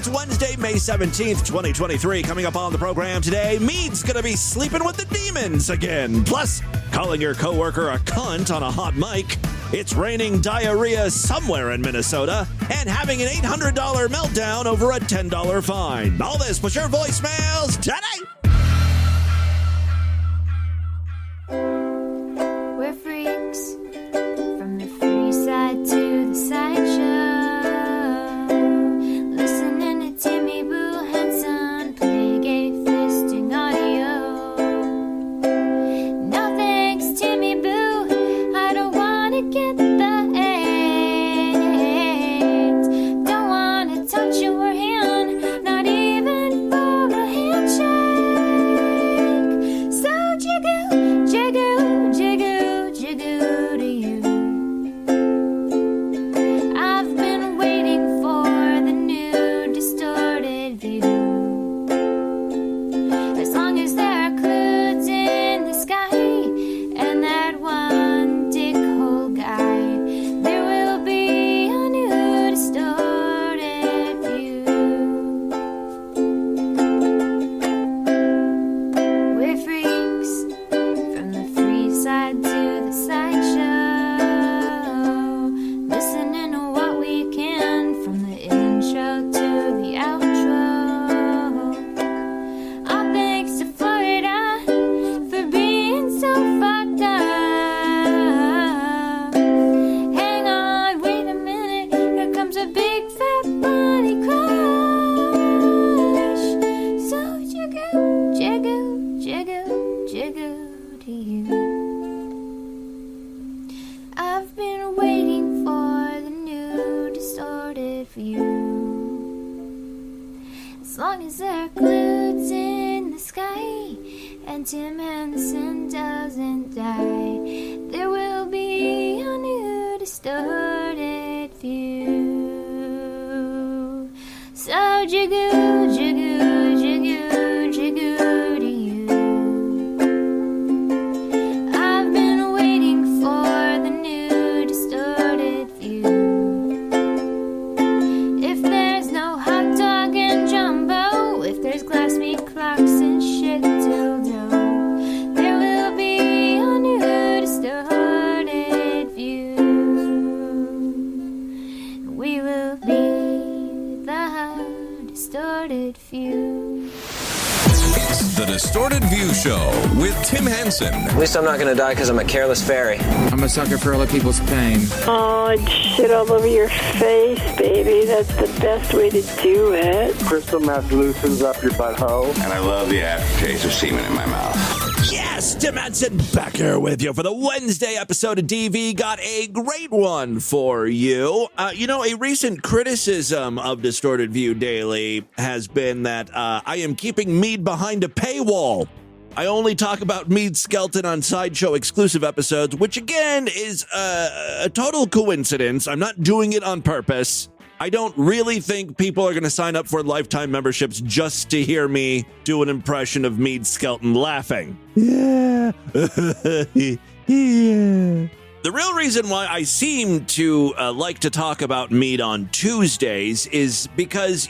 It's Wednesday, May 17th, 2023. Coming up on the program today, Meade's going to be sleeping with the demons again. Plus, calling your coworker a cunt on a hot mic. It's raining diarrhea somewhere in Minnesota. And having an $800 meltdown over a $10 fine. All this plus your voicemails today. We're freaks from the free side to the sideshow. Listening to Timmy Boo Henson play gay fisting audio. No thanks, Timmy Boo. I don't want to get the AIDS. Don't want to touch your hand, not even for a handshake. So jiggle, jiggle, jiggle, jiggle to you. I've been waiting for the new distorted view. As long as there are clouds in the sky and that one dick hole guy, there will be a new distorted view. We're freaks from the free side to the sideshow. Listening to what we can from the intro to the outro. All thanks to Florida for being so fucked up. Hang on, wait a minute. Here comes a big fat bunny crush. So jiggle, jiggle, jiggle, jiggle to you. I've been waiting for the new distorted view. As long as there are clouds in the sky and Tim Henson doesn't die, there will be a new distorted view. So jiggle, jiggle, jiggle, jiggle to you. I've been waiting for the new distorted view. If there's no hot dog and jumbo, if there's glass meat clocks and shit dildo, there will be a new distorted view. We will be the distorted view. It's the Distorted View Show with Tim Henson. At least I'm not gonna die because I'm a careless fairy. I'm a sucker for other people's pain. Oh, I'd shit all over your face, baby. That's the best way to do it. Crystal meth loosens up your butthole. And I love the aftertaste of semen in my mouth. Yes, Tim Henson back here with you for the Wednesday episode of DV. Got a great one for you. A recent criticism of Distorted View Daily has been that I am keeping Meade behind a paywall. I only talk about Meade Skelton on Sideshow exclusive episodes, which again is a total coincidence. I'm not doing it on purpose. I don't really think people are going to sign up for lifetime memberships just to hear me do an impression of Meade Skelton laughing. Yeah. Yeah. The real reason why I seem to like to talk about Meade on Tuesdays is because,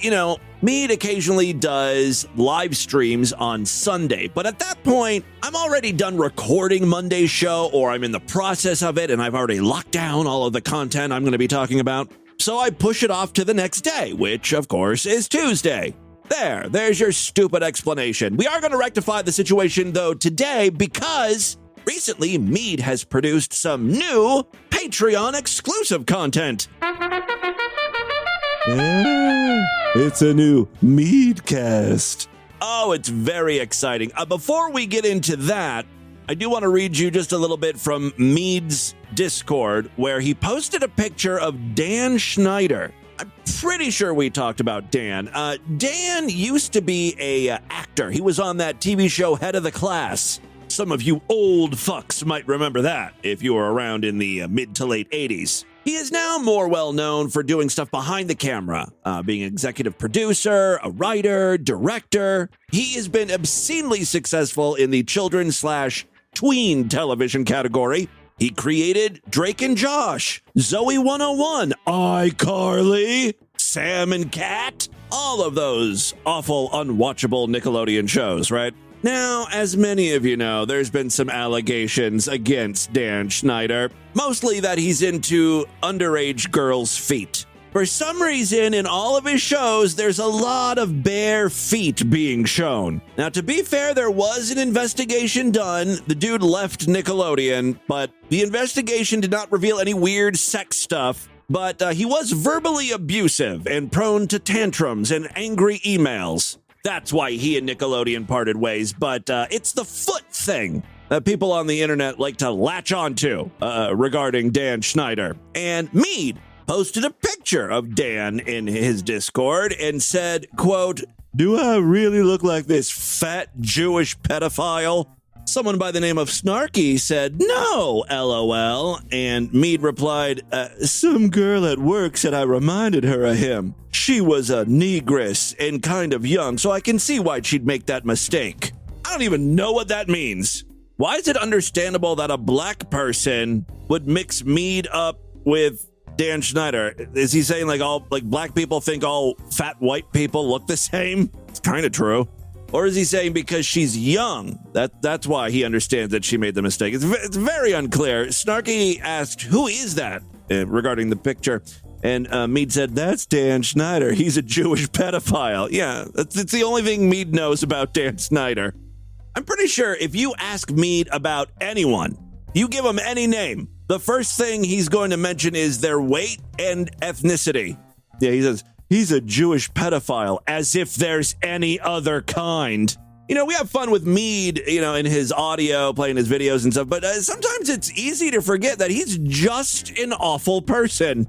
Meade occasionally does live streams on Sunday. But at that point, I'm already done recording Monday's show, or I'm in the process of it, and I've already locked down all of the content I'm going to be talking about. So I push it off to the next day, which, of course, is Tuesday. There's your stupid explanation. We are going to rectify the situation, though, today because recently Meade has produced some new Patreon exclusive content. Yeah, it's a new Meadecast. Oh, it's very exciting. Before we get into that, I do want to read you just a little bit from Meade's Discord, where he posted a picture of Dan Schneider. I'm pretty sure we talked about Dan. Dan used to be a actor. He was on that TV show Head of the Class. Some of you old fucks might remember that if you were around in the mid to late 80s. He is now more well known for doing stuff behind the camera, being executive producer, a writer, director. He has been obscenely successful in the children/tween television category. He created Drake and Josh, Zoe 101, iCarly, Sam and Cat, all of those awful, unwatchable Nickelodeon shows, right? Now, as many of you know, there's been some allegations against Dan Schneider, mostly that he's into underage girls' feet. For some reason, in all of his shows, there's a lot of bare feet being shown. Now, to be fair, there was an investigation done. The dude left Nickelodeon, but the investigation did not reveal any weird sex stuff. But he was verbally abusive and prone to tantrums and angry emails. That's why he and Nickelodeon parted ways. But it's the foot thing that people on the internet like to latch onto regarding Dan Schneider. And Meade posted a picture of Dan in his Discord and said, quote, "Do I really look like this fat Jewish pedophile?" Someone by the name of Snarky said, "No, LOL." And Meade replied, "Some girl at work said I reminded her of him. She was a negress and kind of young, so I can see why she'd make that mistake." I don't even know what that means. Why is it understandable that a black person would mix Meade up with Dan Schneider? Is he saying like black people think all fat white people look the same? It's kind of true. Or is he saying because she's young, that's why he understands that she made the mistake? It's very unclear. Snarky asked, "Who is that?" Regarding the picture. And Meade said, "That's Dan Schneider. He's a Jewish pedophile." Yeah, it's the only thing Meade knows about Dan Schneider. I'm pretty sure if you ask Meade about anyone, you give him any name, the first thing he's going to mention is their weight and ethnicity. Yeah, he says, "He's a Jewish pedophile," as if there's any other kind. You know, we have fun with Meade, in his audio, playing his videos and stuff, but sometimes it's easy to forget that he's just an awful person.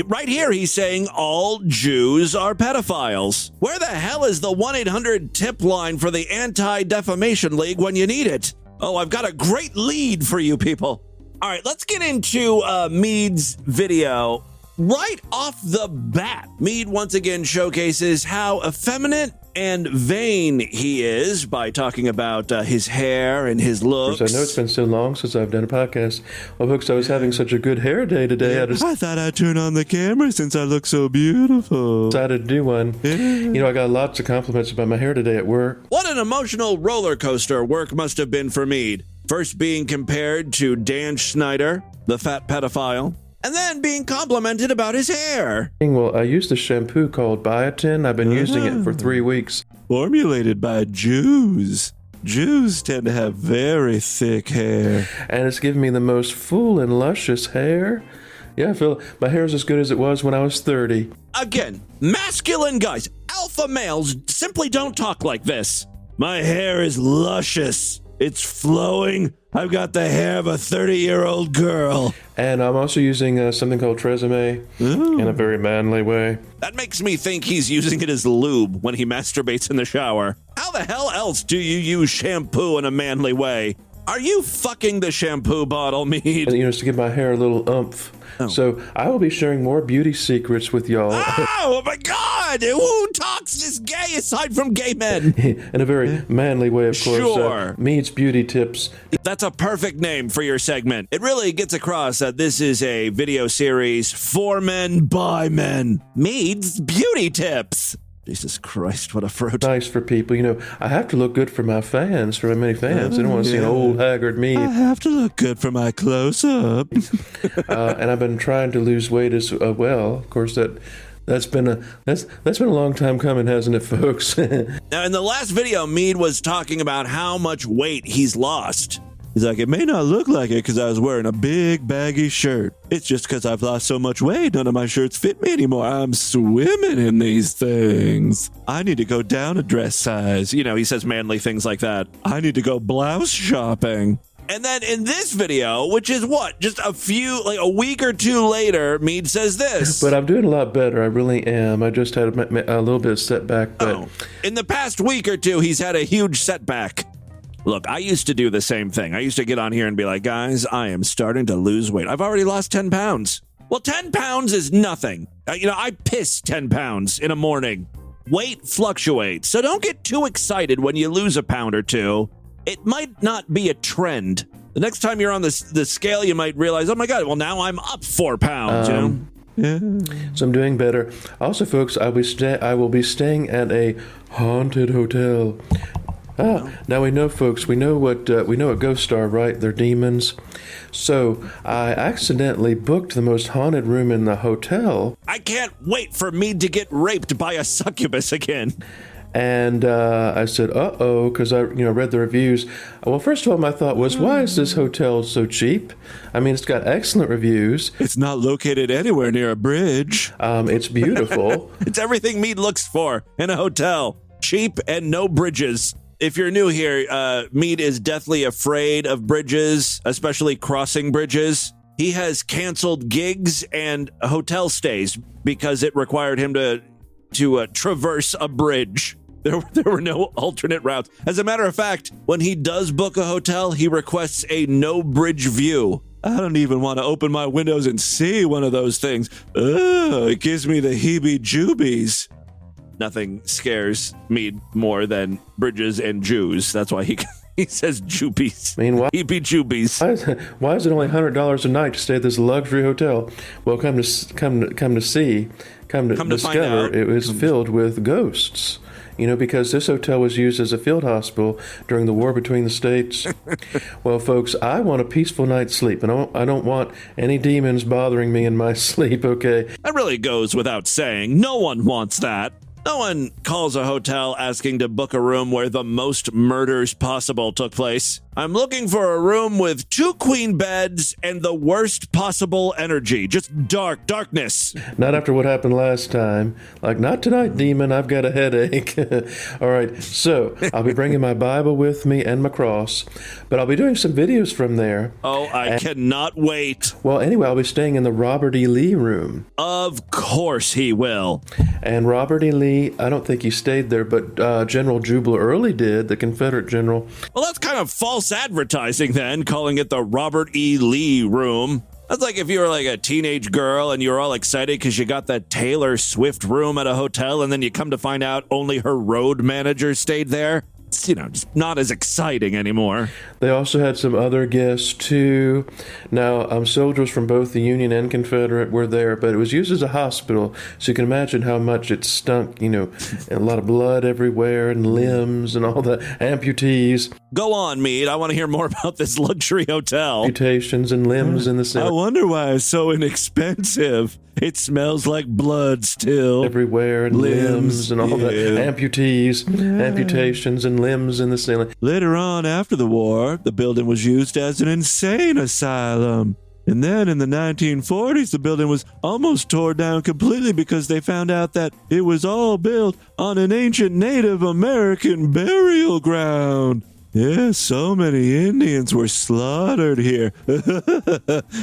Right here, he's saying all Jews are pedophiles. Where the hell is the 1-800 tip line for the Anti-Defamation League when you need it? Oh, I've got a great lead for you people. All right, let's get into Meade's video. Right off the bat, Meade once again showcases how effeminate and vain he is by talking about his hair and his looks. I know it's been so long since I've done a podcast. Well, folks, I was having such a good hair day today. I thought I'd turn on the camera since I look so beautiful. Decided to do one. Yeah. I got lots of compliments about my hair today at work. What an emotional roller coaster work must have been for Meade. First being compared to Dan Schneider, the fat pedophile, and then being complimented about his hair. Well, I used a shampoo called Biotin. I've been using it for 3 weeks. Formulated by Jews. Jews tend to have very thick hair. And it's given me the most full and luscious hair. Yeah, I feel my hair's as good as it was when I was 30. Again, masculine guys, alpha males simply don't talk like this. My hair is luscious. It's flowing. I've got the hair of a 30-year-old girl. And I'm also using something called Tresemme in a very manly way. That makes me think he's using it as lube when he masturbates in the shower. How the hell else do you use shampoo in a manly way? Are you fucking the shampoo bottle, Meade? It's to give my hair a little oomph. Oh. So I will be sharing more beauty secrets with y'all. Oh my God! Who talks this gay aside from gay men? In a very manly way, of course. Sure. Meade's Beauty Tips. That's a perfect name for your segment. It really gets across that this is a video series for men by men. Meade's Beauty Tips. Jesus Christ, what a fruit. Nice for people. I have to look good for my fans, for my many fans. They don't want to see an old, haggard Meade. I have to look good for my close-up. And I've been trying to lose weight as well. Of course, that's been a long time coming, hasn't it, folks? Now, in the last video, Meade was talking about how much weight he's lost. He's like, "It may not look like it because I was wearing a big baggy shirt. It's just because I've lost so much weight, none of my shirts fit me anymore. I'm swimming in these things. I need to go down a dress size." He says manly things like that. "I need to go blouse shopping." And then in this video, which is just a week or two later, Meade says this. But I'm doing a lot better. I really am. I just had a little bit of setback. But in the past week or two, he's had a huge setback. Look, I used to do the same thing. I used to get on here and be like, "Guys, I am starting to lose weight. I've already lost 10 pounds. Well, 10 pounds is nothing. I piss 10 pounds in a morning. Weight fluctuates, so don't get too excited when you lose a pound or two. It might not be a trend. The next time you're on the scale, you might realize, oh my God, well, now I'm up 4 pounds, Yeah. So I'm doing better. Also, folks, I will be staying at a haunted hotel. Now we know, folks. We know what ghosts are, right? They're demons. So I accidentally booked the most haunted room in the hotel. I can't wait for Meade to get raped by a succubus again. And I said, uh-oh, because I read the reviews. Well, first of all, my thought was, why is this hotel so cheap? I mean, it's got excellent reviews. It's not located anywhere near a bridge. It's beautiful. It's everything Meade looks for in a hotel. Cheap and no bridges. If you're new here, Meade is deathly afraid of bridges, especially crossing bridges. He has canceled gigs and hotel stays because it required him to traverse a bridge. There were no alternate routes. As a matter of fact, when he does book a hotel, he requests a no bridge view. I don't even want to open my windows and see one of those things. Ugh, it gives me the heebie-jeebies. Nothing scares Meade more than bridges and Jews. That's why he says jubies. I mean, why? Heebie-jeebies. Why is it only $100 a night to stay at this luxury hotel? Well, come to discover it was filled with ghosts. Because this hotel was used as a field hospital during the war between the states. Well, folks, I want a peaceful night's sleep, and I don't want any demons bothering me in my sleep, okay? That really goes without saying. No one wants that. No one calls a hotel asking to book a room where the most murders possible took place. I'm looking for a room with 2 queen beds and the worst possible energy. Just darkness. Not after what happened last time. Like, not tonight, demon. I've got a headache. All right, so I'll be bringing my Bible with me and my cross, but I'll be doing some videos from there. Oh, I cannot wait. Well, anyway, I'll be staying in the Robert E. Lee room. Of course he will. And Robert E. Lee, I don't think he stayed there, but General Jubal Early did, the Confederate general. Well, that's kind of false advertising then, calling it the Robert E. Lee room. That's like if you were like a teenage girl and you were all excited because you got that Taylor Swift room at a hotel and then you come to find out only her road manager stayed there. It's, just not as exciting anymore. They also had some other guests, too. Now, soldiers from both the Union and Confederate were there, but it was used as a hospital, so you can imagine how much it stunk, and a lot of blood everywhere, and limbs, and all the amputees. Go on, Meade. I want to hear more about this luxury hotel. Amputations and limbs in the center. I wonder why it's so inexpensive. It smells like blood still. Everywhere, and limbs and all the amputees, amputations and limbs in the ceiling. Later on, after the war, the building was used as an insane asylum. And then in the 1940s, the building was almost torn down completely because they found out that it was all built on an ancient Native American burial ground. Yeah, so many Indians were slaughtered here.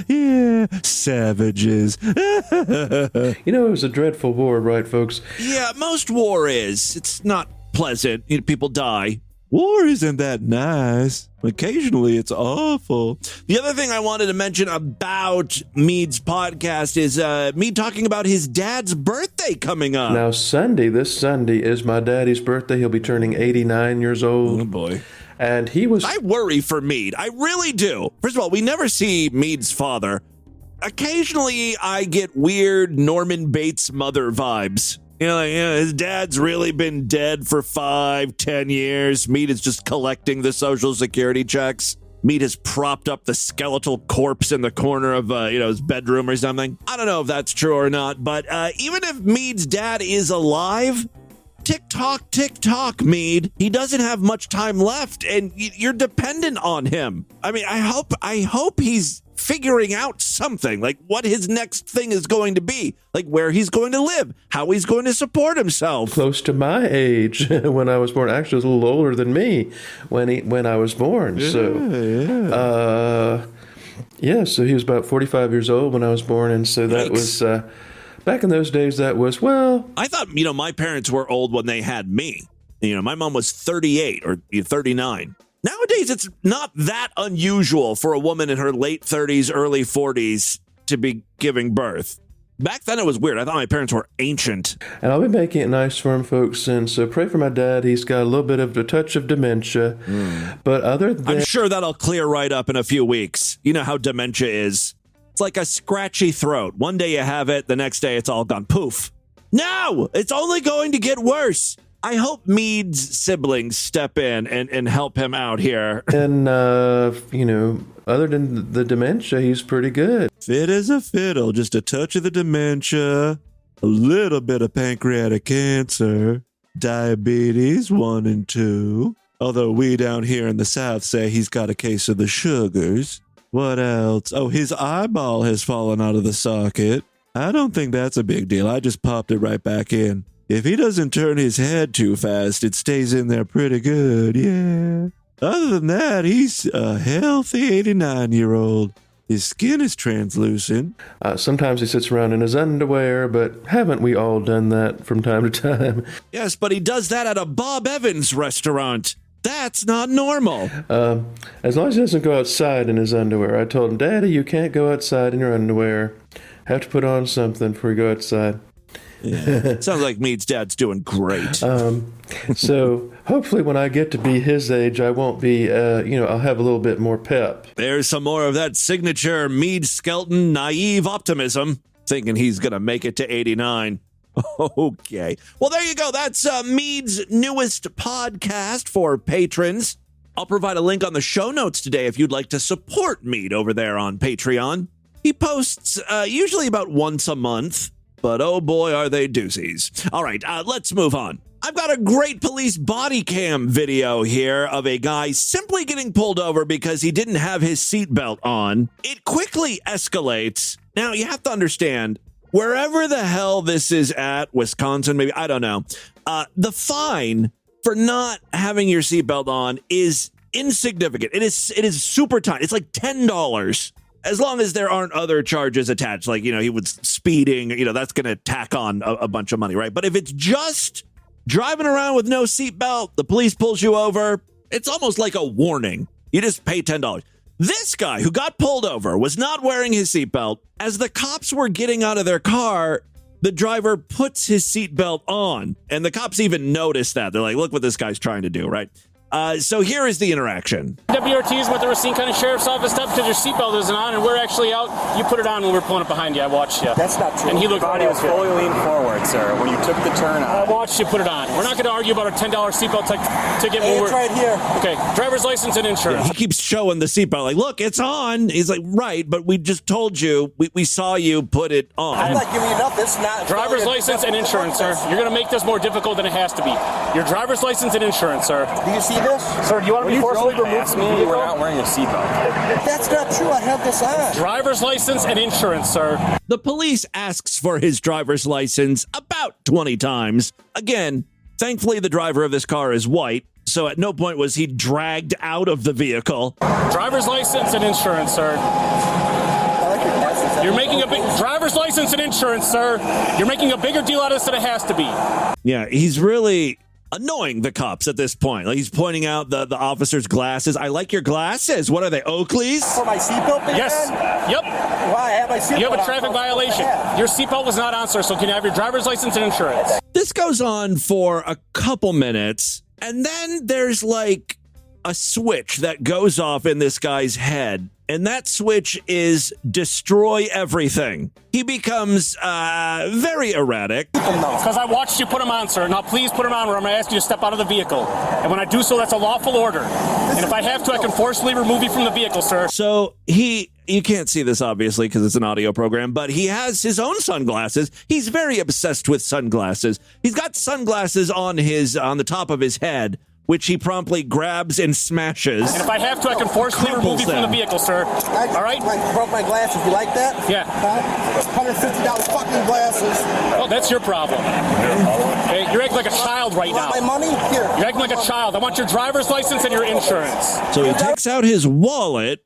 Yeah, savages. It was a dreadful war, right, folks? Yeah, most war is. It's not pleasant. People die. War isn't that nice. Occasionally, it's awful. The other thing I wanted to mention about Meade's podcast is Meade talking about his dad's birthday coming up. Now, this Sunday is my daddy's birthday. He'll be turning 89 years old. Oh, boy. And I worry for Meade. I really do. First of all, we never see Meade's father. Occasionally, I get weird Norman Bates mother vibes. His dad's really been dead for 5-10 years. Meade is just collecting the Social Security checks. Meade has propped up the skeletal corpse in the corner of, his bedroom or something. I don't know if that's true or not, but even if Meade's dad is alive, tick tock, Meade. He doesn't have much time left, and you're dependent on him. I mean, I hope he's figuring out something, like what his next thing is going to be, like where he's going to live, how he's going to support himself. Close to my age when I was born. Actually, he was a little older than me when I was born. Yeah, so he was about 45 years old when I was born, and so that was back in those days. That was I thought my parents were old when they had me. My mom was 38 or 39. Nowadays, it's not that unusual for a woman in her late 30s, early 40s to be giving birth. Back then, it was weird. I thought my parents were ancient. And I'll be making it nice for him, folks. And so pray for my dad. He's got a little bit of a touch of dementia. But other than... I'm sure that'll clear right up in a few weeks. You know how dementia is. It's like a scratchy throat. One day you have it, the next day it's all gone. Poof. No, it's only going to get worse. I hope Meade's siblings step in and help him out here. And, other than the dementia, he's pretty good. Fit as a fiddle, just a touch of the dementia, a little bit of pancreatic cancer, diabetes 1 and 2. Although we down here in the South say he's got a case of the sugars. What else? Oh, his eyeball has fallen out of the socket. I don't think that's a big deal. I just popped it right back in. If he doesn't turn his head too fast, it stays in there pretty good, yeah. Other than that, he's a healthy 89-year-old. His skin is translucent. Sometimes he sits around in his underwear, but haven't we all done that from time to time? Yes, but he does that at a Bob Evans restaurant. That's not normal. As long as he doesn't go outside in his underwear. I told him, Daddy, you can't go outside in your underwear. Have to put on something before you go outside. Yeah. Sounds like Meade's dad's doing great. So hopefully when I get to be his age, I won't be, I'll have a little bit more pep. There's some more of that signature Meade Skelton naive optimism, thinking he's going to make it to 89. Okay. Well, there you go. That's Meade's newest podcast for patrons. I'll provide a link on the show notes today if you'd like to support Meade over there on Patreon. He posts usually about once a month. But oh boy, are they doozies. All right, let's move on. I've got a great police body cam video here of a guy simply getting pulled over because he didn't have his seatbelt on. It quickly escalates. Now, you have to understand, wherever the hell this is at, Wisconsin, maybe, I don't know, the fine for not having your seatbelt on is insignificant. It is super tiny. It's like $10. As long as there aren't other charges attached, like, he was speeding, that's going to tack on a bunch of money, right? But if it's just driving around with no seatbelt, the police pulls you over, it's almost like a warning. You just pay $10. This guy who got pulled over was not wearing his seatbelt. As the cops were getting out of their car, the driver puts his seatbelt on, and the cops even notice that. They're like, look what this guy's trying to do, right? So here is the interaction. WRT's with the Racine County Sheriff's Office stopped because your seatbelt isn't on, and we're actually out. You put it on when we were pulling up behind you. I watched you. That's not true. And he looked Your body was fully leaned forward, sir, when you took the turn on. I watched you put it on. We're not going to argue about a $10 seatbelt ticket. Hey, it's right here. Okay, driver's license and insurance. Yeah, he keeps showing the seatbelt, like, look, it's on. He's like, right, but we just told you, we saw you put it on. I'm not giving you enough. It's not. Driver's license and insurance, sir. You're going to make this more difficult than it has to be. Your driver's license and insurance, sir. Do you see this? Sir, do you want to be forcibly removed from the vehicle? You were not wearing a seatbelt. That's not true. I have this on. Driver's license and insurance, sir. The police asks for his driver's license about 20 times. Again, thankfully the driver of this car is white, so at no point was he dragged out of the vehicle. Driver's license and insurance, sir. You're making a big driver's license and insurance, sir. You're making a bigger deal out of this than it has to be. Yeah, he's really annoying the cops at this point. Like, he's pointing out the officer's glasses. I like your glasses. What are they, Oakley's? For my seatbelt, big Yes. man? Yep. Why? I have my seatbelt. You have a traffic violation. Your seatbelt was not on, sir, so can you have your driver's license and insurance? This goes on for a couple minutes, and then there's like a switch that goes off in this guy's head. And that switch is destroy everything. He becomes very erratic. Because I watched you put him on, sir. Now please put him on or I'm going to ask you to step out of the vehicle. And when I do so, that's a lawful order. And if I have to, I can forcibly remove you from the vehicle, sir. So you can't see this obviously because it's an audio program, but he has his own sunglasses. He's very obsessed with sunglasses. He's got sunglasses on the top of his head, which he promptly grabs and smashes. And if I have to, I can forcibly remove you from the vehicle, sir. All right? I broke my glasses. You like that? Yeah. $150 fucking glasses. Oh, that's your problem. Hey, you're acting like a child right now. My money? Here. You're acting like a child. I want your driver's license and your insurance. So he takes out his wallet,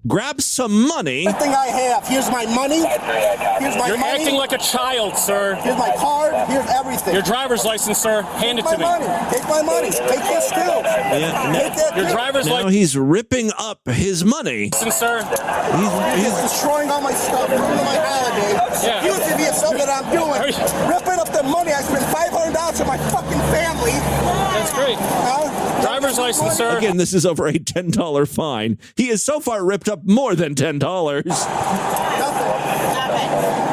grabs some money. Everything I have. Here's my money. Here's my You're money. acting like a child, sir. Here's my card. Here's everything. Your driver's license, sir. Hand it to me. Take my money. Take this too. Take that Your too. driver's Now license, he's ripping up his money. sir. He's destroying all my stuff, ruining my holiday. Yeah. Using me as something that I'm doing. Ripping up the money. I spent $500 on my fucking family. That's great. Driver's driver's license, sir. Again, this is over a $10 fine. He has so far ripped up more than $10.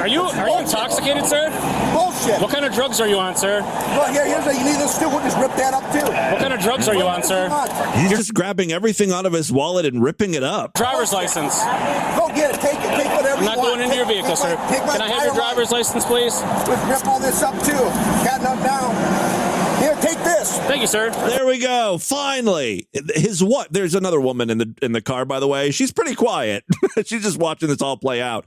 Are you intoxicated, sir? Bullshit. What kind of drugs are you on, sir? Well, here's a, you need this too. We'll just rip that up too. What kind of drugs are you on, sir? He's just grabbing everything out of his wallet and ripping it up. Driver's license. Go get it. Take it. Take whatever I'm not you want. going into your vehicle, sir. Can I have your driver's license, please? Let's rip all this up too. Got enough down. Here, take this. Thank you, sir. There we go. Finally, his what? There's another woman in the car, by the way. She's pretty quiet. She's just watching this all play out.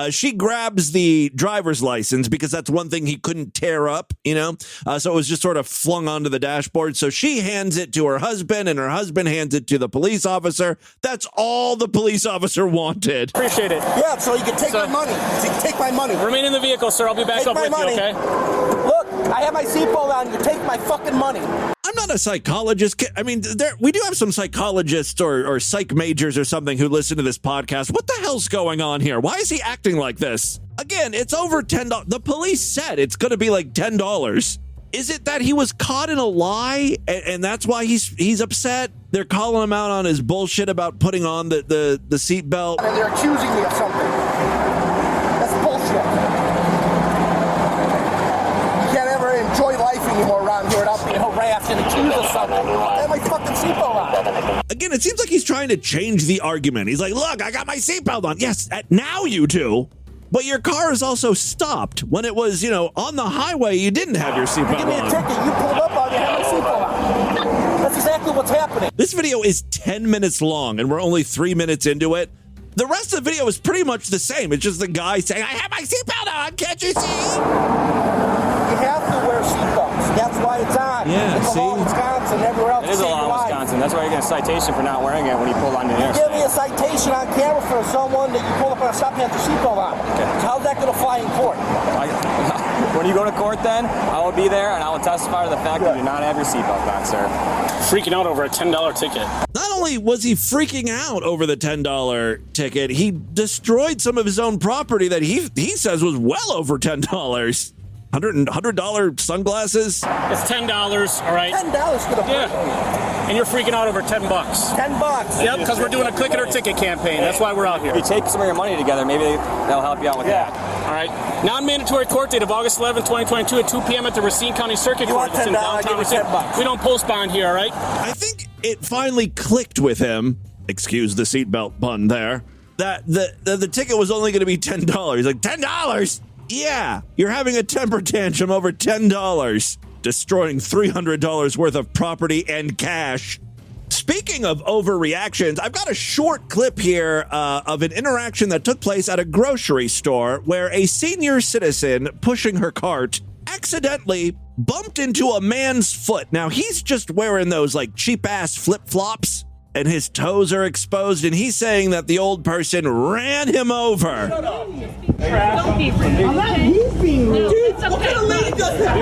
She grabs the driver's license because that's one thing he couldn't tear up, you know? So it was just sort of flung onto the dashboard. So she hands it to her husband, and her husband hands it to the police officer. That's all the police officer wanted. Appreciate it. Yeah, so you can take my money. So you can take my money. Remain in the vehicle, sir. I'll be back up with you, okay? Look, I have my seatbelt on. You take my fucking money. I'm not a psychologist. I mean, we do have some psychologists or psych majors or something who listen to this podcast. What the hell's going on here? Why is he acting like this? Again, it's over $10. The police said it's going to be like $10. Is it that he was caught in a lie and that's why he's upset? They're calling him out on his bullshit about putting on the seatbelt. And they're accusing me of something. That's bullshit. You can't ever enjoy life anymore around here without being harassed and accused of something. I have my fucking seatbelt on. Again, it seems like he's trying to change the argument. He's like, look, I got my seatbelt on. Yes, now you do. But your car is also stopped. When it was, on the highway, you didn't have your seatbelt on. Give me a ticket. You pulled up on me, have my seatbelt on. That's exactly what's happening. This video is 10 minutes long, and we're only 3 minutes into it. The rest of the video is pretty much the same. It's just the guy saying, I have my seatbelt on. Can't you see? You have to wear seatbelts. That's why it's on. Yeah, it's see? a law in Wisconsin. Everywhere else. It is a law in Wisconsin. That's why you get a citation for not wearing it when you pull on the interstate. Give me a citation on camera for someone that you pull up on a stop and have your seatbelt on. Okay. How's that going to fly in court? When you go to court, then I will be there and I will testify to the fact that you do not have your seatbelt on, sir. Freaking out over a $10 ticket. Not only was he freaking out over the $10 ticket, he destroyed some of his own property that he says was well over $10. $100 sunglasses. It's $10, all right? $10 for the And you're freaking out over $10. $10. Yep, because we're doing a click it or ticket campaign. That's why we're out here. If you take some of your money together, maybe they'll help you out with that. All right. Non-mandatory court date of August 11, 2022 at 2 p.m. at the Racine County Circuit Court. $10, I'll give you $10. We don't post bond here, all right? I think it finally clicked with him. Excuse the seatbelt pun there. That the ticket was only going to be $10. He's like, $10? Yeah, you're having a temper tantrum over $10, destroying $300 worth of property and cash. Speaking of overreactions, I've got a short clip here of an interaction that took place at a grocery store where a senior citizen pushing her cart accidentally bumped into a man's foot. Now, he's just wearing those like cheap-ass flip-flops, and his toes are exposed, and he's saying that the old person ran him over. Shut up. Don't be rude. I'm not being rude. Dude, what kind of lady does that?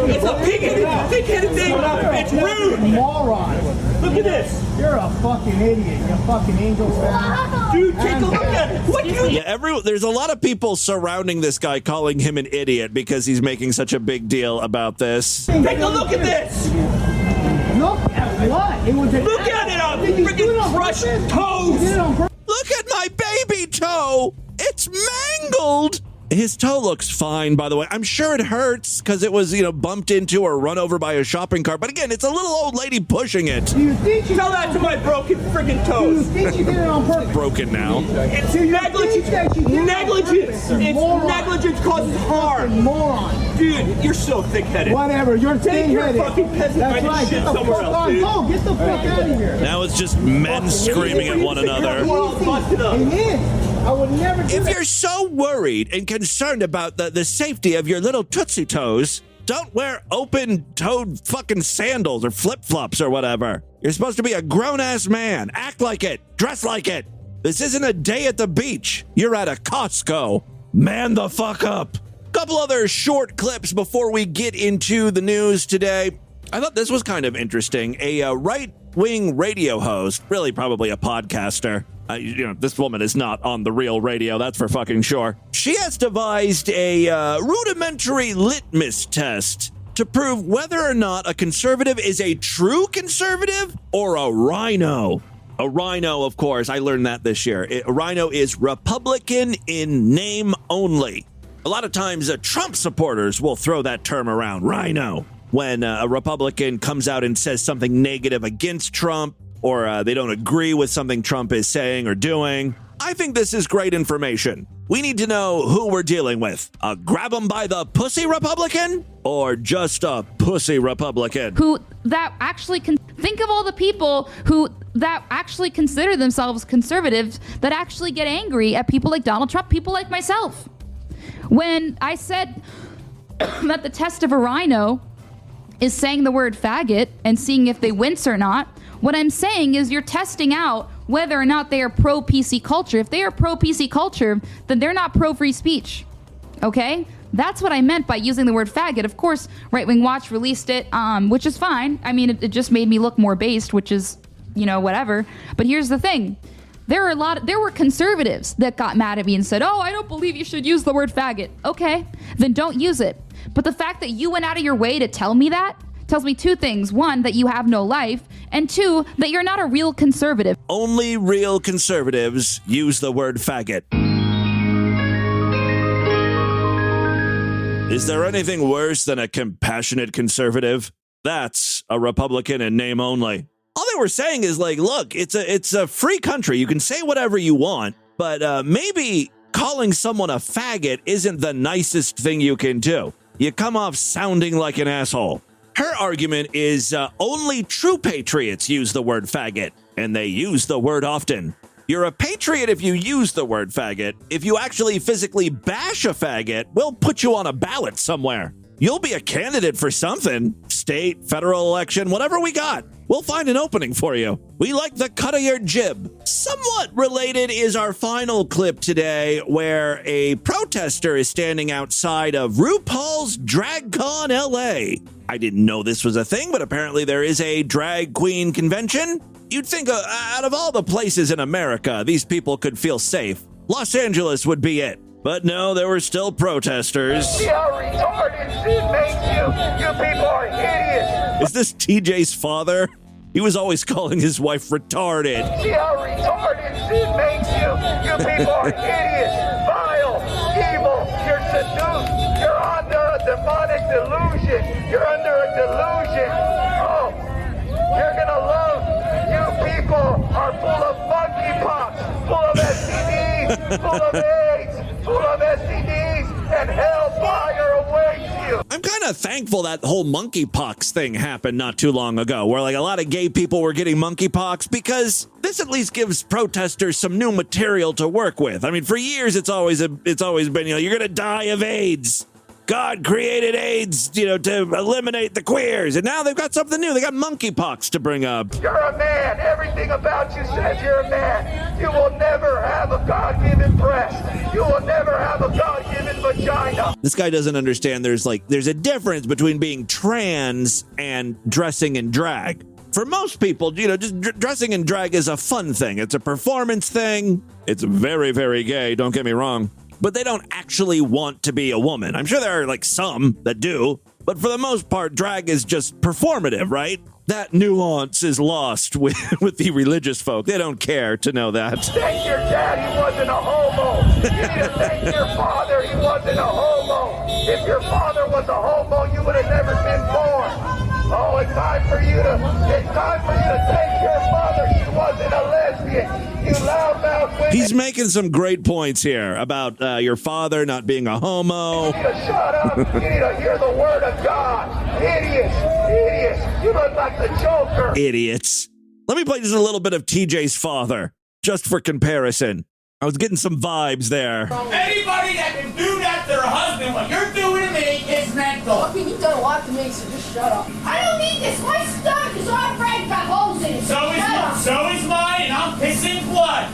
It's a pig-headed thing. It's rude. Moron. Look at this. You're a fucking idiot. You're fucking Angels fan. Dude, take a look at it. What you... Yeah, there's a lot of people surrounding this guy calling him an idiot because he's making such a big deal about this. Take a look at this. Look at what? It was look at it. Freaking crushed toes. Look at my baby toe. It's mangled. His toe looks fine, by the way. I'm sure it hurts because it was, bumped into or run over by a shopping cart. But again, it's a little old lady pushing it. Do you think you tell that to my broken freaking toes? Do you think you did it on purpose? Broken now. It's negligence. Negligence. It's negligence causes harm. Moron. Dude, you're so thick-headed. Whatever. You're thick-headed. You're a fucking peasant. That's right. Get the fuck on. Go. Get the fuck out of here. Now it's just men screaming at one another. It is. I would never do If that. you're so worried and concerned about the safety of your little Tootsie Toes, don't wear open-toed fucking sandals or flip-flops or whatever. You're supposed to be a grown-ass man. Act like it. Dress like it. This isn't a day at the beach. You're at a Costco. Man the fuck up. Couple other short clips before we get into the news today. I thought this was kind of interesting. A right-wing radio host, really probably a podcaster. This woman is not on the real radio, that's for fucking sure. She has devised a rudimentary litmus test to prove whether or not a conservative is a true conservative or a rhino. A rhino, of course, I learned that this year. A rhino is Republican in name only. A lot of times, Trump supporters will throw that term around, rhino, when a Republican comes out and says something negative against Trump, or they don't agree with something Trump is saying or doing. I think this is great information. We need to know who we're dealing with. A grab 'em by the pussy Republican or just a pussy Republican? Who that actually can think of all the people who that actually consider themselves conservatives that actually get angry at people like Donald Trump, people like myself. When I said that the test of a rhino is saying the word faggot and seeing if they wince or not, what I'm saying is you're testing out whether or not they are pro-PC culture. If they are pro-PC culture, then they're not pro-free speech. Okay? That's what I meant by using the word faggot. Of course, Right Wing Watch released it, which is fine. I mean, it just made me look more based, which is, whatever. But here's the thing. There were conservatives that got mad at me and said, I don't believe you should use the word faggot. Okay, then don't use it. But the fact that you went out of your way to tell me that tells me two things. One, that you have no life, and two, that you're not a real conservative. Only real conservatives use the word faggot. Is there anything worse than a compassionate conservative? That's a Republican in name only. All they were saying is look, it's a free country. You can say whatever you want, but maybe calling someone a faggot isn't the nicest thing you can do. You come off sounding like an asshole. Her argument is only true patriots use the word faggot, and they use the word often. You're a patriot if you use the word faggot. If you actually physically bash a faggot, we'll put you on a ballot somewhere. You'll be a candidate for something. State, federal election, whatever we got. We'll find an opening for you. We like the cut of your jib. Somewhat related is our final clip today, where a protester is standing outside of RuPaul's DragCon LA. I didn't know this was a thing, but apparently there is a drag queen convention. You'd think out of all the places in America, these people could feel safe. Los Angeles would be it. But no, there were still protesters. See how retarded shit makes you? You people are idiots. Is this TJ's father? He was always calling his wife retarded. See how retarded shit makes you? You people are idiots. Vile, evil, you're seduced. You're under a demonic delusion. You're under a delusion. Oh, you're gonna love. You people are full of monkeypox, full of STDs, full of AIDS, full of STDs, and hellfire awaits you. I'm kind of thankful that whole monkeypox thing happened not too long ago, where a lot of gay people were getting monkeypox, because this at least gives protesters some new material to work with. I mean, for years it's always been, you're gonna die of AIDS. God created AIDS, to eliminate the queers, and now they've got something new. They got monkeypox to bring up. You're a man. Everything about you says you're a man. You will never have a God-given breast. You will never have a God-given vagina. This guy doesn't understand there's a difference between being trans and dressing in drag. For most people, just dressing in drag is a fun thing. It's a performance thing. It's very, very gay, don't get me wrong. But they don't actually want to be a woman. I'm sure there are some that do, but for the most part, drag is just performative, right? That nuance is lost with the religious folk. They don't care to know that. Thank your dad, he wasn't a homo. You need to thank your father, he wasn't a homo. If your father was a homo, you would have never been born. Oh, it's time for you to thank your mother. She wasn't a lesbian. You loudmouth women. He's making some great points here about your father not being a homo. You need to shut up. You need to hear the word of God. Idiots. You look like the Joker. Idiots. Let me play just a little bit of TJ's father, just for comparison. I was getting some vibes there. Anybody that can do that to their husband, what you're doing to me is mental. Okay, you've done a lot to me, so just shut up. I don't need this. My stomach is all afraid got holes in it. So is mine, and I'm pissing blood.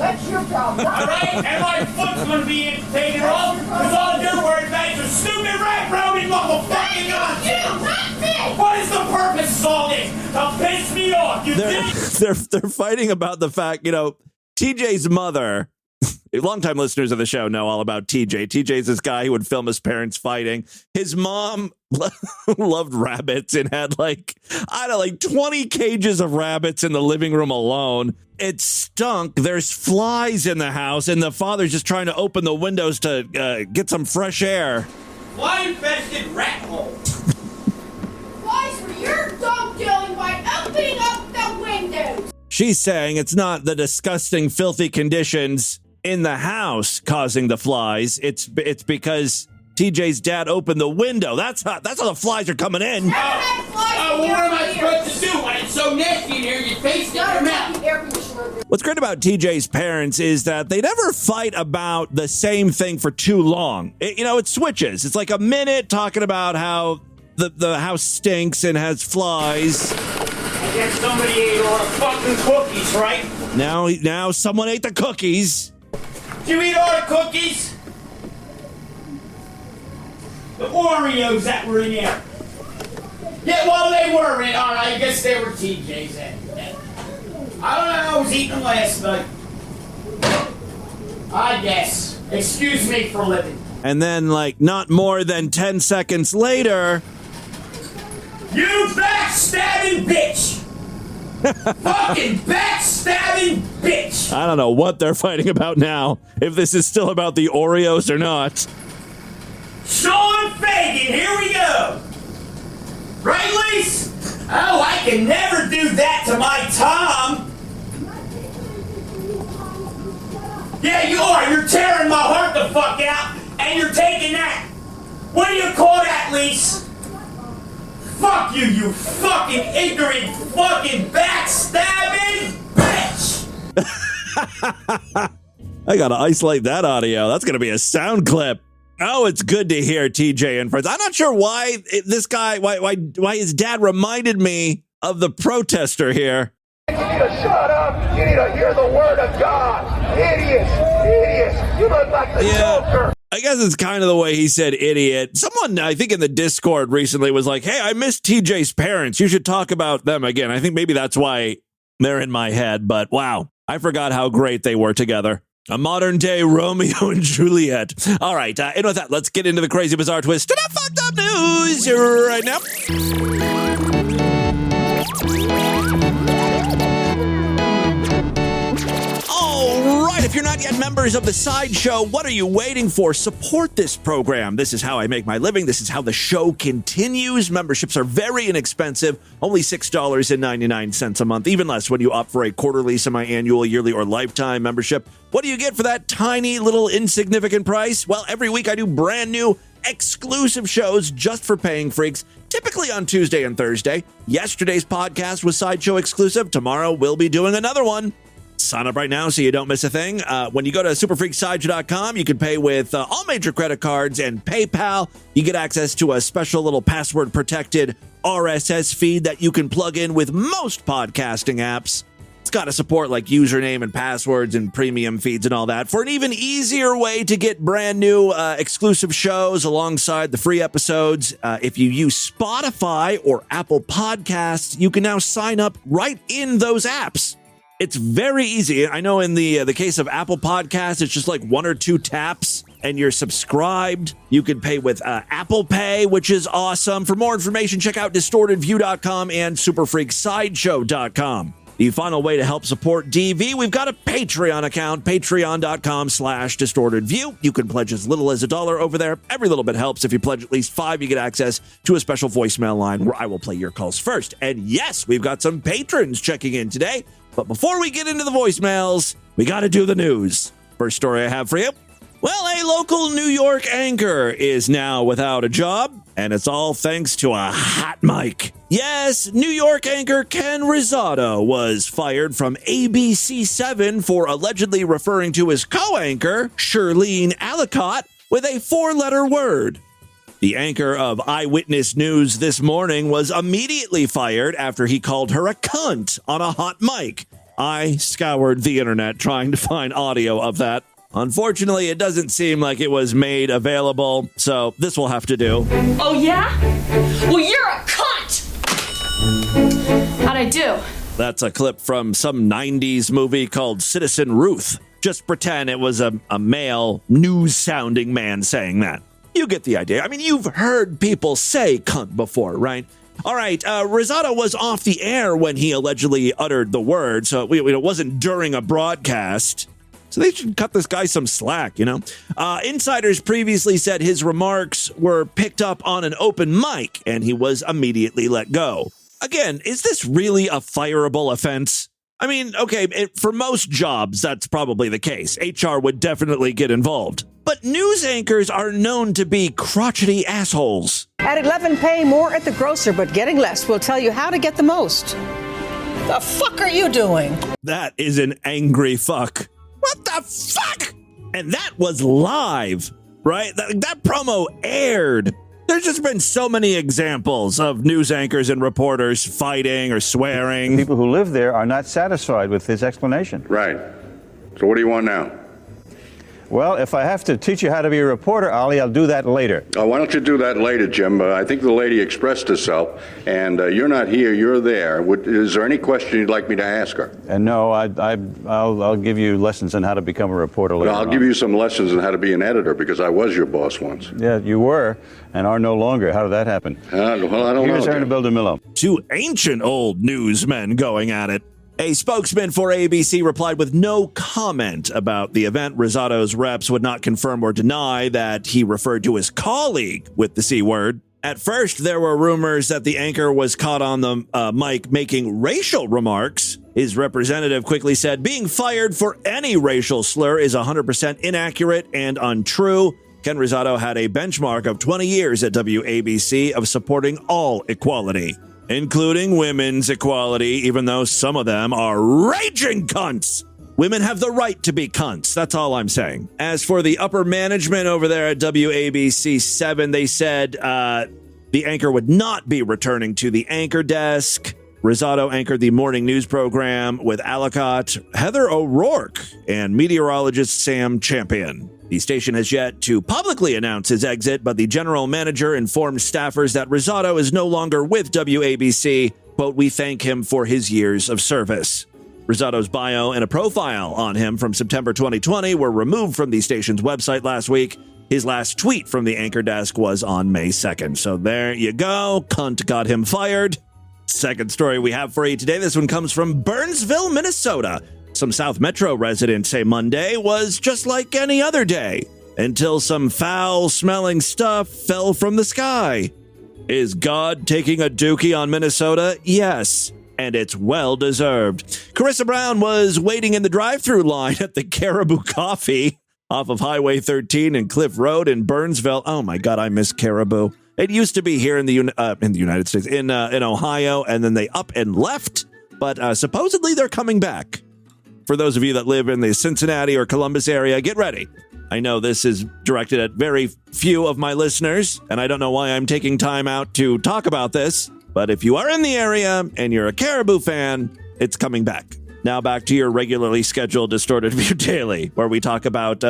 That's your problem. All right? And my foot's going to be taken off because all you're worried about is a stupid rat brownie motherfucking gun. You, not me. What is the purpose of all this? To piss me off. They're fighting about the fact, TJ's mother Longtime listeners of the show know all about TJ. TJ's this guy who would film his parents fighting. His mom loved rabbits and had like 20 cages of rabbits in the living room alone. It stunk. There's flies in the house, and the father's just trying to open the windows to get some fresh air. Fly-infested rat hole. Flies were your dog killing by opening up the windows. She's saying it's not the disgusting, filthy conditions in the house causing the flies. It's because TJ's dad opened the window. That's how the flies are coming in. What am I supposed to do when it's so nasty in here? You taste it in your mouth. What's great about TJ's parents is that they never fight about the same thing for too long. It switches. It's like a minute talking about how the house stinks and has flies. I guess somebody ate all the fucking cookies, right? Now someone ate the cookies. Did you eat all the cookies? The Oreos that were in there. Yeah, well, they were in. All right, I guess they were TJ's. I don't know. I was eating them last night. I guess. Excuse me for living. And then, not more than 10 seconds later... You backstabbing bitch! Fucking backstabbing bitch! I don't know what they're fighting about now, if this is still about the Oreos or not. Sean Fagan, here we go! Right, Lise? Oh, I can never do that to my Tom! Yeah, you are! You're tearing my heart the fuck out, and you're taking that! What do you call that, Lise? Fuck you, you fucking ignorant, fucking backstabbing bitch! I gotta isolate that audio. That's gonna be a sound clip. Oh, it's good to hear TJ and friends. I'm not sure why this guy, why his dad reminded me of the protester here. You need to shut up. You need to hear the word of God. Idiots. You look like the Joker. I guess it's kind of the way he said idiot. Someone, I think in the Discord recently was like, hey, I miss TJ's parents. You should talk about them again. I think maybe that's why they're in my head. But wow, I forgot how great they were together. A modern day Romeo and Juliet. All right, and with that, let's get into the crazy, bizarre twist to the fucked up news right now. All right, if you're not yet members of the Sideshow, what are you waiting for? Support this program. This is how I make my living. This is how the show continues. Memberships are very inexpensive, only $6.99 a month, even less when you opt for a quarterly, semi-annual, yearly, or lifetime membership. What do you get for that tiny little insignificant price? Well, every week I do brand new exclusive shows just for paying freaks, typically on Tuesday and Thursday. Yesterday's podcast was Sideshow exclusive. Tomorrow we'll be doing another one. Sign up right now so you don't miss a thing. When you go to superfreaksideshow.com, you can pay with all major credit cards and PayPal. You get access to a special little password-protected RSS feed that you can plug in with most podcasting apps. It's got to support like username and passwords and premium feeds and all that. For an even easier way to get brand new exclusive shows alongside the free episodes, if you use Spotify or Apple Podcasts, you can now sign up right in those apps. It's very easy. I know in the case of Apple Podcasts, it's just like 1 or 2 taps and you're subscribed. You can pay with Apple Pay, which is awesome. For more information, check out distortedview.com and superfreaksideshow.com. The final way to help support DV, we've got a Patreon account, patreon.com/distortedview. You can pledge as little as $1 over there. Every little bit helps. If you pledge at least $5, you get access to a special voicemail line where I will play your calls first. And yes, we've got some patrons checking in today. But before we get into the voicemails, we got to do the news. First story I have for you. Well, a local New York anchor is now without a job, and it's all thanks to a hot mic. Yes, New York anchor Ken Rosado was fired from ABC7 for allegedly referring to his co-anchor, Shirlene Alicott, with a 4-letter word. The anchor of Eyewitness News this morning was immediately fired after he called her a cunt on a hot mic. I scoured the internet trying to find audio of that. Unfortunately, it doesn't seem like it was made available, so this will have to do. Oh, yeah? Well, you're a cunt! How'd I do? That's a clip from some 90s movie called Citizen Ruth. just pretend it was a male news-sounding man saying that. You get the idea. I mean, you've heard people say cunt before, right? All right, Rosado was off the air when he allegedly uttered the word, so it wasn't during a broadcast. So they should cut this guy some slack, you know? Insiders previously said his remarks were picked up on an open mic, and he was immediately let go. Again, is this really a fireable offense? I mean, okay, for most jobs, that's probably the case. HR would definitely get involved. But news anchors are known to be crotchety assholes. At 11, pay more at the grocer, but getting less will tell you how to get the most. The fuck are you doing? That is an angry fuck. What the fuck? And that was live, right? That promo aired. There's just been so many examples of news anchors and reporters fighting or swearing. People who live there are not satisfied with his explanation. Right. So what do you want now? Well, if I have to teach you how to be a reporter, Ollie, I'll do that later. Oh, why don't you do that later, Jim? I think the lady expressed herself, and you're not here, you're there. Is there any question you'd like me to ask her? And no, I'll give you lessons on how to become a reporter later. I'll give you some lessons on how to be an editor, because I was your boss once. Yeah, you were, and are no longer. How did that happen? Well, I don't know. Here's Aaron Bildermillo. Two ancient old newsmen going at it. A spokesman for ABC replied with no comment about the event. Rosado's reps would not confirm or deny that he referred to his colleague with the C word. At first, there were rumors that the anchor was caught on the mic making racial remarks. His representative quickly said, being fired for any racial slur is 100% inaccurate and untrue. Ken Rosado had a benchmark of 20 years at WABC of supporting all equality, including women's equality, even though some of them are raging cunts. Women have the right to be cunts. That's all I'm saying. As for the upper management over there at WABC 7, they said the anchor would not be returning to the anchor desk. Rosado anchored the morning news program with Alicott, Heather O'Rourke, and meteorologist Sam Champion. The station has yet to publicly announce his exit, but the general manager informed staffers that Rosado is no longer with WABC. Quote, we thank him for his years of service. Rosado's bio and a profile on him from September 2020 were removed from the station's website last week. His last tweet from the anchor desk was on May 2nd. So there you go. Cunt got him fired. Second story we have for you today. This one comes from Burnsville, Minnesota. Some South Metro residents say Monday was just like any other day until some foul-smelling stuff fell from the sky. Is God taking a dookie on Minnesota? Yes, and it's well-deserved. Carissa Brown was waiting in the drive-thru line at the Caribou Coffee off of Highway 13 and Cliff Road in Burnsville. Oh, my God, I miss Caribou. It used to be here in the United States, in Ohio, and then they up and left, but supposedly they're coming back. For those of you that live in the Cincinnati or Columbus area, get ready. I know this is directed at very few of my listeners, and I don't know why I'm taking time out to talk about this, but if you are in the area and you're a Caribou fan, it's coming back. Now back to your regularly scheduled Distorted View Daily, where we talk about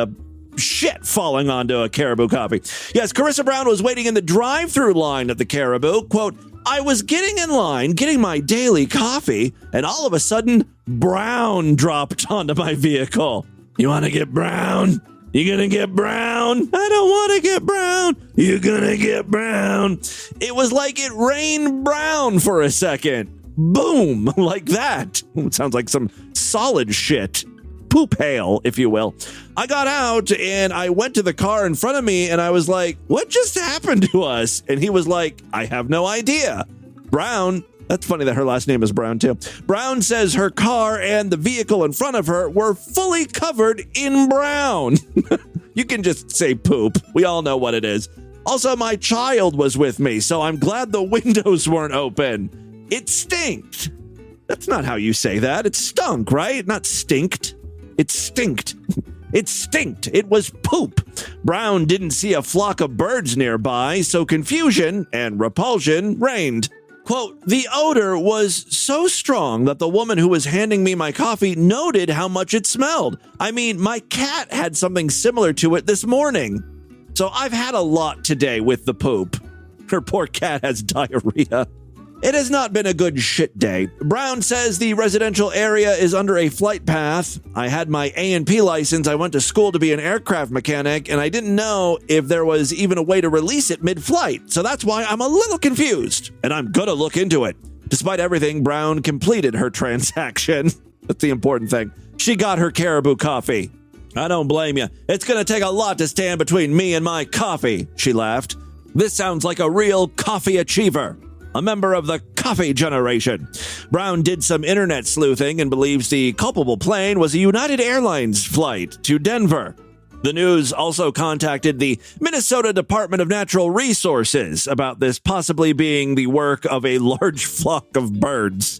shit falling onto a Caribou Coffee. Yes, Carissa Brown was waiting in the drive-thru line at the Caribou. Quote, I was getting in line, getting my daily coffee, and all of a sudden, brown dropped onto my vehicle. You want to get brown? You gonna get brown? I don't want to get brown. You gonna get brown? It was like it rained brown for a second. Boom, like that. It sounds like some solid shit. Poop hail, if you will. I got out and I went to the car in front of me and I was like, what just happened to us? And he was like, I have no idea. Brown, that's funny that her last name is Brown too. Brown says her car and the vehicle in front of her were fully covered in brown. You can just say poop. We all know what it is. Also, my child was with me, so I'm glad the windows weren't open. It stinked. That's not how you say that. It stunk, right? Not stinked. It stinked. It stinked. It was poop. Brown didn't see a flock of birds nearby, so confusion and repulsion reigned. Quote, the odor was so strong that the woman who was handing me my coffee noted how much it smelled. I mean, my cat had something similar to it this morning. So I've had a lot today with the poop. Her poor cat has diarrhea. It has not been a good shit day. Brown says the residential area is under a flight path. I had my A&P license. I went to school to be an aircraft mechanic, and I didn't know if there was even a way to release it mid-flight. So that's why I'm a little confused, and I'm gonna look into it. Despite everything, Brown completed her transaction. That's the important thing. She got her Caribou coffee. I don't blame you. It's gonna take a lot to stand between me and my coffee, she laughed. This sounds like a real coffee achiever. A member of the coffee generation. Brown did some internet sleuthing and believes the culpable plane was a United Airlines flight to Denver. The news also contacted the Minnesota Department of Natural Resources about this possibly being the work of a large flock of birds.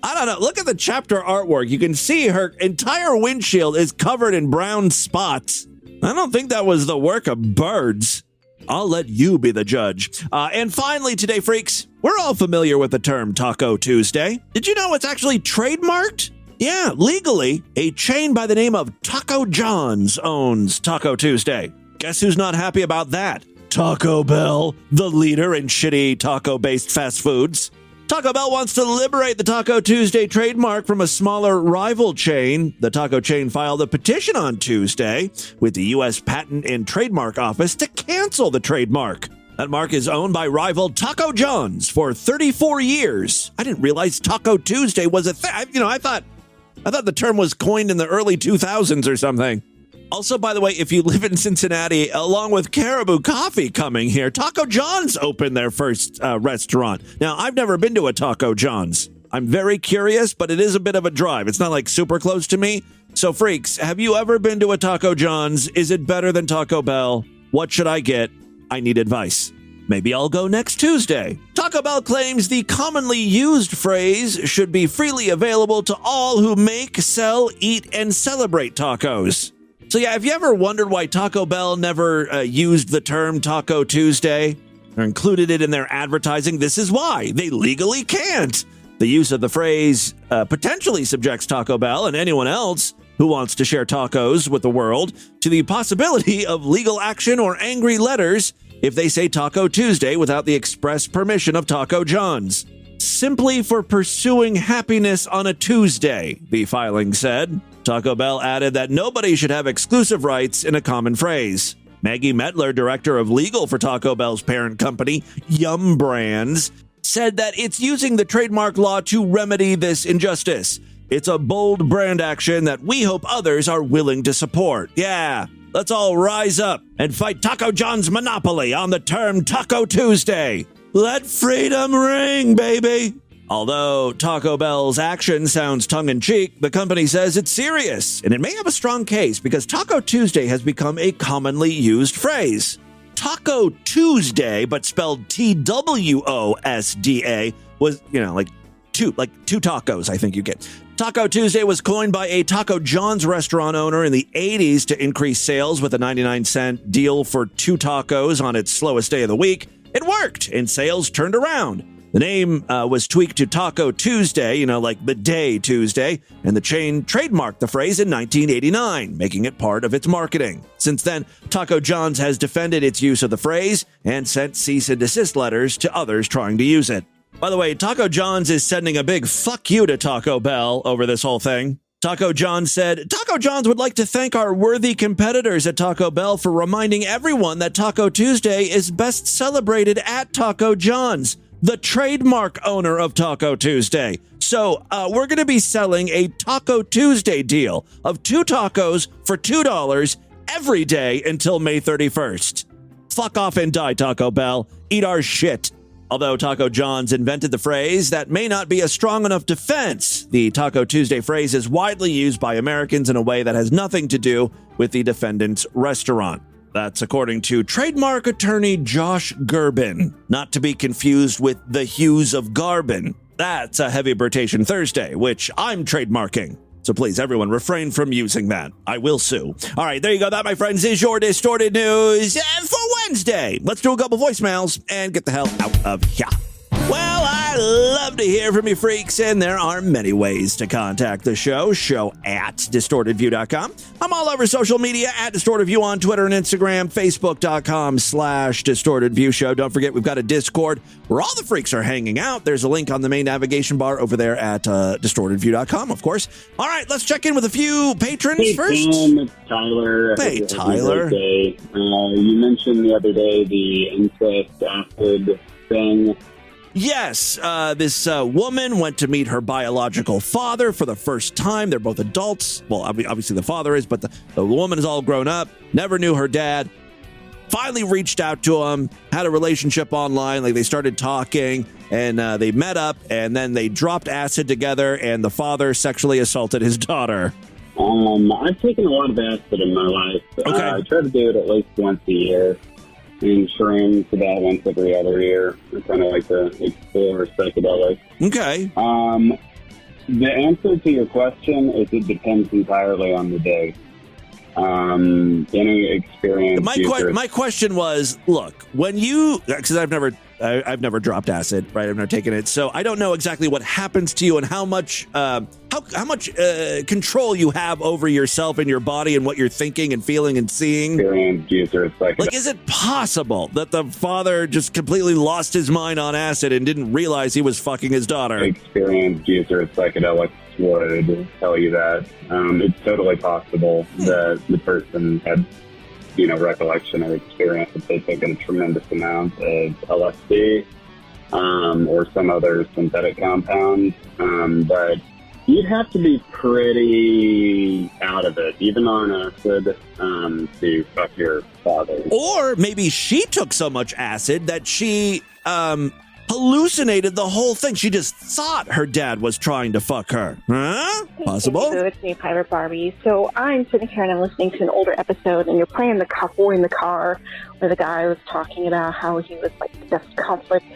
I don't know. Look at the chapter artwork. You can see her entire windshield is covered in brown spots. I don't think that was the work of birds. I'll let you be the judge. And finally today, freaks, we're all familiar with the term Taco Tuesday. Did you know it's actually trademarked? Yeah, legally, a chain by the name of Taco John's owns Taco Tuesday. Guess who's not happy about that? Taco Bell, the leader in shitty taco-based fast foods. Taco Bell wants to liberate the Taco Tuesday trademark from a smaller rival chain. The taco chain filed a petition on Tuesday with the U.S. Patent and Trademark Office to cancel the trademark. That mark is owned by rival Taco John's for 34 years. I didn't realize Taco Tuesday was a thing. I thought the term was coined in the early 2000s or something. Also, by the way, if you live in Cincinnati, along with Caribou Coffee coming here, Taco John's opened their first restaurant. Now, I've never been to a Taco John's. I'm very curious, but it is a bit of a drive. It's not like super close to me. So, freaks, have you ever been to a Taco John's? Is it better than Taco Bell? What should I get? I need advice. Maybe I'll go next Tuesday. Taco Bell claims the commonly used phrase should be freely available to all who make, sell, eat, and celebrate tacos. So yeah, have you ever wondered why Taco Bell never used the term Taco Tuesday or included it in their advertising? This is why. They legally can't. The use of the phrase potentially subjects Taco Bell and anyone else who wants to share tacos with the world to the possibility of legal action or angry letters if they say Taco Tuesday without the express permission of Taco John's. Simply for pursuing happiness on a Tuesday, the filing said. Taco Bell added that nobody should have exclusive rights in a common phrase. Maggie Metler, director of legal for Taco Bell's parent company, Yum Brands, said that it's using the trademark law to remedy this injustice. It's a bold brand action that we hope others are willing to support. Yeah, let's all rise up and fight Taco John's monopoly on the term Taco Tuesday. Let freedom ring, baby. Although Taco Bell's action sounds tongue-in-cheek, the company says it's serious, and it may have a strong case because Taco Tuesday has become a commonly used phrase. Taco Tuesday, but spelled Twosda, was, like two tacos, I think you get. Taco Tuesday was coined by a Taco John's restaurant owner in the 80s to increase sales with a 99-cent deal for 2 tacos on its slowest day of the week. It worked, and sales turned around. The name was tweaked to Taco Tuesday, like Midday Tuesday, and the chain trademarked the phrase in 1989, making it part of its marketing. Since then, Taco John's has defended its use of the phrase and sent cease and desist letters to others trying to use it. By the way, Taco John's is sending a big fuck you to Taco Bell over this whole thing. Taco John's said, Taco John's would like to thank our worthy competitors at Taco Bell for reminding everyone that Taco Tuesday is best celebrated at Taco John's, the trademark owner of Taco Tuesday. So we're going to be selling a Taco Tuesday deal of 2 tacos for $2 every day until May 31st. Fuck off and die, Taco Bell. Eat our shit. Although Taco John's invented the phrase, that may not be a strong enough defense. The Taco Tuesday phrase is widely used by Americans in a way that has nothing to do with the defendant's restaurant. That's according to trademark attorney Josh Gerbin, not to be confused with the Hues of Garbin. That's a Heavy Rotation Thursday, which I'm trademarking. So please, everyone, refrain from using that. I will sue. All right, there you go. That, my friends, is your Distorted News for Wednesday. Let's do a couple voicemails and get the hell out of here. Well, I love to hear from you freaks, and there are many ways to contact the show at distortedview.com. I'm all over social media at DistortedView on Twitter and Instagram, facebook.com/distortedviewshow. Don't forget, we've got a Discord where all the freaks are hanging out. There's a link on the main navigation bar over there at distortedview.com, of course. All right, let's check in with a few patrons first. Tim, it's Tyler. Hey, Tyler. You mentioned the other day the incest acid thing. Yes, this woman went to meet her biological father for the first time. They're both adults. Well, obviously the father is, but the woman is all grown up, never knew her dad. Finally reached out to him, had a relationship online. Like, they started talking, and they met up, and then they dropped acid together, and the father sexually assaulted his daughter. I've taken a lot of acid in my life. Okay. I try to do it at least once a year. And shrooms about once every other year. I kind of like to explore psychedelics. Okay. The answer to your question is it depends entirely on the day. Any experience. My question was, look, when you, because I've never dropped acid, right? I've never taken it, so I don't know exactly what happens to you and how much control you have over yourself and your body and what you're thinking and feeling and seeing. Like, is it possible that the father just completely lost his mind on acid and didn't realize he was fucking his daughter? Experienced user of psychedelics would tell you that. It's totally possible that the person had, recollection or experience that they've taken a tremendous amount of LSD or some other synthetic compound. But you'd have to be pretty out of it, even on acid, to fuck your father. Or maybe she took so much acid that she hallucinated the whole thing. She just thought her dad was trying to fuck her. Huh? Possible? Hey, it's me, Pirate Barbie. So I'm sitting here and I'm listening to an older episode, and you're playing the couple in the car where the guy was talking about how he was like the best conflict,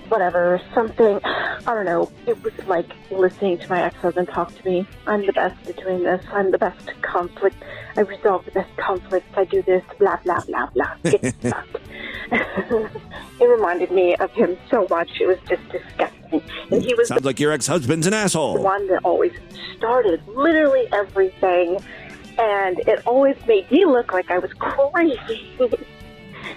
whatever, something. I don't know. It was like listening to my ex-husband talk to me. I'm the best at doing this. I'm the best conflict. I resolve the best conflicts. I do this, blah, blah, blah, blah. Get fucked. It reminded me of him so much. It was just disgusting. And he was Sounds like your ex-husband's an asshole. the one that always started literally everything, and it always made me look like I was crazy.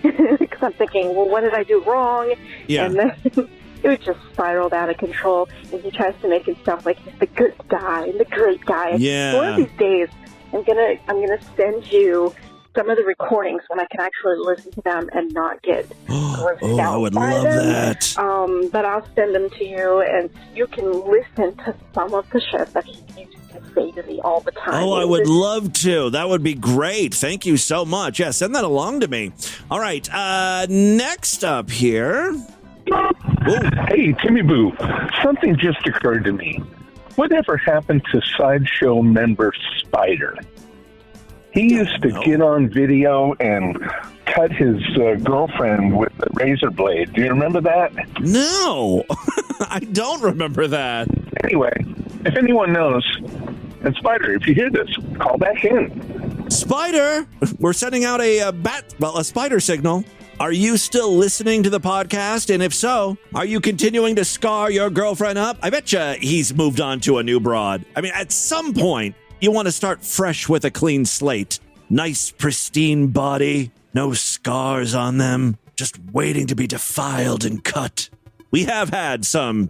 Because I'm thinking, well, what did I do wrong? Yeah. And then it was just spiraled out of control, and he tries to make himself like he's the good guy and the great guy. Yeah. One of these days, I'm gonna send you some of the recordings when I can actually listen to them and not get grossed out. I would by love them. that. But I'll send them to you, and you can listen to some of the shit that he used to say to me all the time. Oh, I would love to. That would be great. Thank you so much. Yeah, send that along to me. All right. Next up here. Hey, Timmy Boo. Something just occurred to me. Whatever happened to Sideshow member Spider? He used to get on video and cut his girlfriend with a razor blade. Do you remember that? No, I don't remember that. Anyway, if anyone knows, and Spider, if you hear this, call back in. Spider, we're sending out a spider signal. Are you still listening to the podcast? And if so, are you continuing to scar your girlfriend up? I bet you he's moved on to a new broad. I mean, at some point, you want to start fresh with a clean slate. Nice, pristine body, no scars on them, just waiting to be defiled and cut. We have had some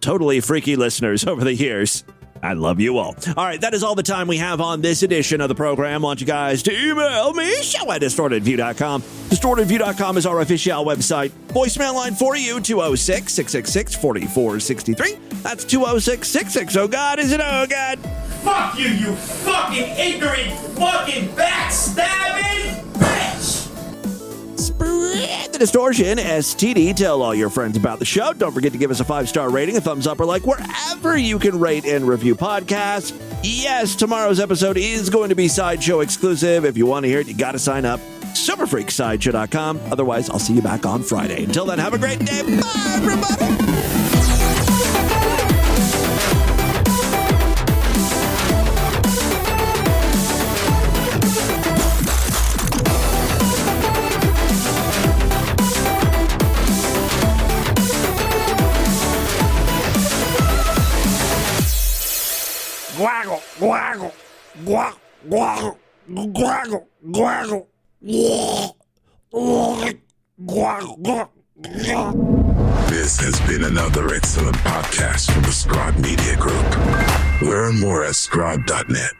totally freaky listeners over the years. I love you all. All right, that is all the time we have on this edition of the program. I want you guys to email me, show@distortedview.com. Distortedview.com is our official website. Voicemail line for you, 206-666-4463. That's 206-66. Oh, God, is it oh, God? Fuck you, you fucking ignorant, fucking backstabbing bitch! Spread the distortion, STD. Tell all your friends about the show. Don't forget to give us a 5-star rating, a thumbs up, or like wherever you can rate and review podcasts. Yes, tomorrow's episode is going to be Sideshow exclusive. If you want to hear it, you got to sign up. Superfreaksideshow.com. Otherwise, I'll see you back on Friday. Until then, have a great day. Bye, everybody. Waggle, waggle, waggle, waggle, waggle, waggle, waggle. This has been another excellent podcast from the Scribe Media Group. Learn more at scribe.net.